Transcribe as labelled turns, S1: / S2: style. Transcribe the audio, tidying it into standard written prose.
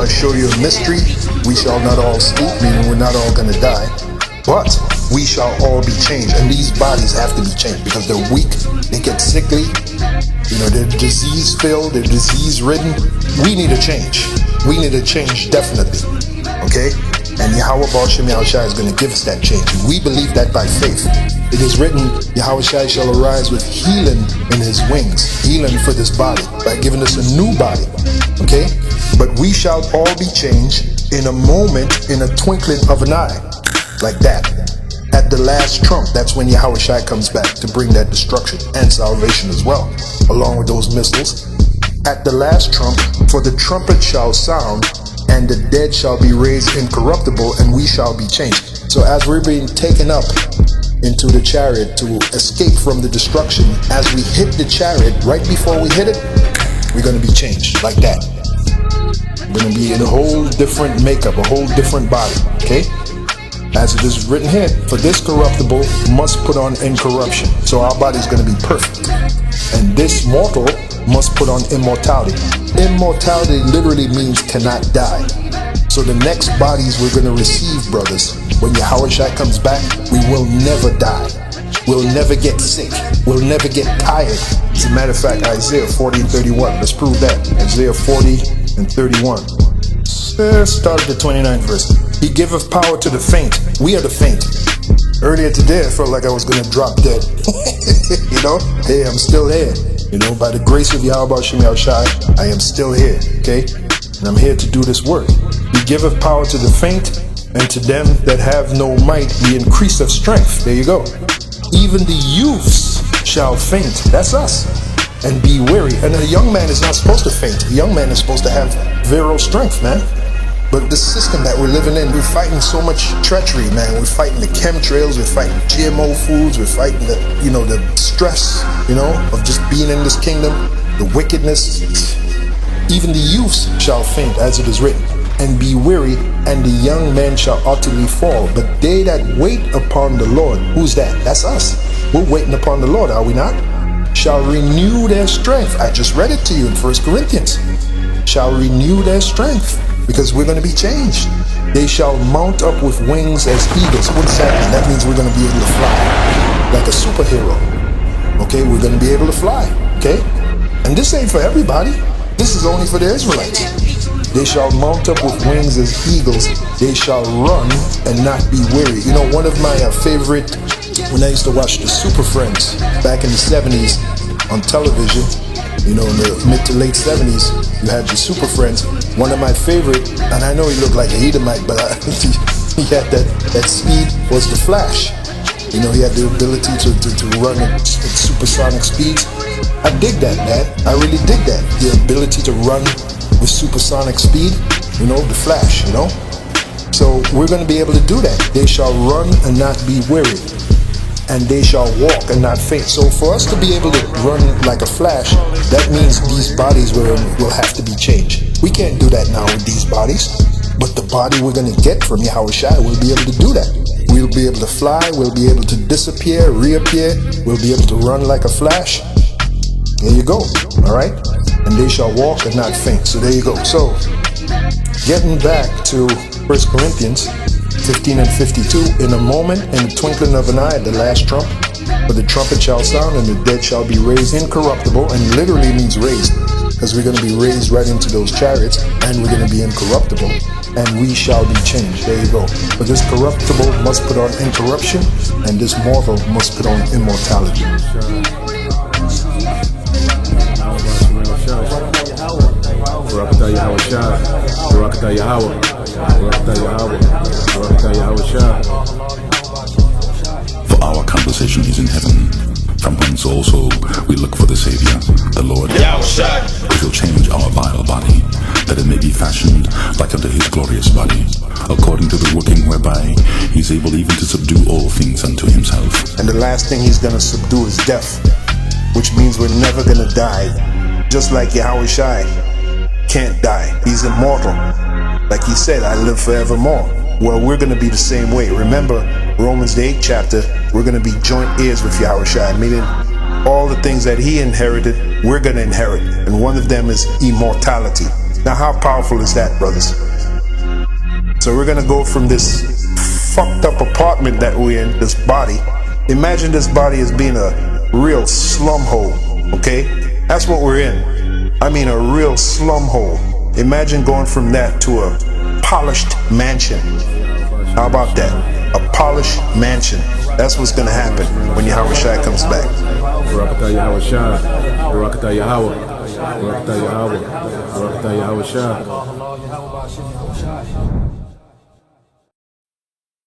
S1: I show you a mystery. We shall not all sleep, meaning we're not all gonna die, but we shall all be changed. And these bodies have to be changed because they're weak, they get sickly, they're disease-filled, they're disease-ridden. We need a change. We need a change, definitely. Okay? And Yahweh Baal Shem Yahushua is going to give us that change. And we believe that by faith. It is written, Yahushua shall arise with healing in his wings, healing for this body, by giving us a new body. Okay? But we shall all be changed in a moment, in a twinkling of an eye. Like that. At the last trump, that's when Yahushua comes back to bring that destruction and salvation as well, along with those missiles. At the last trump, for the trumpet shall sound, and the dead shall be raised incorruptible, and we shall be changed. So as we're being taken up into the chariot to escape from the destruction, as we hit the chariot, right before we hit it, we're going to be changed like that. We're going to be in a whole different makeup, a whole different body, okay? As it is written here, for this corruptible must put on incorruption. So our body is going to be perfect. And this mortal must put on immortality. Immortality literally means cannot die. So the next bodies we're going to receive, brothers, when Yahushua comes back, we will never die. We'll never get sick. We'll never get tired. As a matter of fact, Isaiah 40 and 31. Let's prove that. Isaiah 40 and 31. Start at the 29th verse. He giveth power to the faint. We are the faint. Earlier today, I felt like I was going to drop dead. Hey, I'm still here. By the grace of Yahweh Shem Yahushua, I am still here, okay? And I'm here to do this work. He giveth power to the faint, and to them that have no might, he increase of strength. There you go. Even the youths shall faint. That's us. And be weary. And a young man is not supposed to faint. A young man is supposed to have virile strength, man. But the system that we're living in, we're fighting so much treachery, man. We're fighting the chemtrails, we're fighting GMO foods, we're fighting the stress, of just being in this kingdom, the wickedness. Even the youths shall faint, as it is written, and be weary, and the young men shall utterly fall. But they that wait upon the Lord, who's that? That's us. We're waiting upon the Lord, are we not? Shall renew their strength. I just read it to you in 1 Corinthians. Shall renew their strength. Because we're going to be changed. They shall mount up with wings as eagles. What does that mean? That means we're going to be able to fly like a superhero. Okay, we're going to be able to fly. Okay, and this ain't for everybody. This is only for the Israelites. They shall mount up with wings as eagles. They shall run and not be weary. One of my favorite, when I used to watch the Super Friends back in the 70s on television, in the mid to late 70s, you had the Super Friends. One of my favorite, and I know he looked like a Edomite, but he had that speed, was the Flash. He had the ability to run at supersonic speeds. I dig that, man. I really dig that. The ability to run with supersonic speed, the Flash, So we're going to be able to do that. They shall run and not be weary, and they shall walk and not faint. So for us to be able to run like a flash, that means these bodies will have to be changed. We can't do that now with these bodies, but the body we're going to get from Yahushua will be able to do that. We'll be able to fly, we'll be able to disappear, reappear, we'll be able to run like a flash. There you go, all right? And they shall walk and not faint. So there you go. So getting back to 1 Corinthians 15 and 52, in a moment, in the twinkling of an eye, at the last trump, for the trumpet shall sound, and the dead shall be raised incorruptible, and literally means raised, because we're going to be raised right into those chariots, and we're going to be incorruptible, and we shall be changed. There you go. For this corruptible must put on incorruption, and this mortal must put on immortality.
S2: For our conversation is in heaven, from whence also we look for the Savior, the Lord, who shall change our vile body, that it may be fashioned like unto his glorious body, according to the working whereby he is able even to subdue all things unto himself.
S1: And the last thing he's going to subdue is death, which means we're never going to die. Just like Yahushua can't die. He's immortal. Like he said, I live forevermore. Well, we're going to be the same way. Remember, Romans the 8th chapter, we're going to be joint heirs with Yahushua, meaning all the things that he inherited, we're going to inherit. And one of them is immortality. Now, how powerful is that, brothers? So we're gonna go from this fucked up apartment that we're in, this body. Imagine this body as being a real slum hole, okay? That's what we're in. I mean, a real slum hole. Imagine going from that to a polished mansion. How about that? A polished mansion. That's what's gonna happen when Yahweh Shai comes back.
S3: Barakatah Yahweh Shai. Barakatah Yahweh. Barakatah Yahweh. Barakatah Yahweh Shai.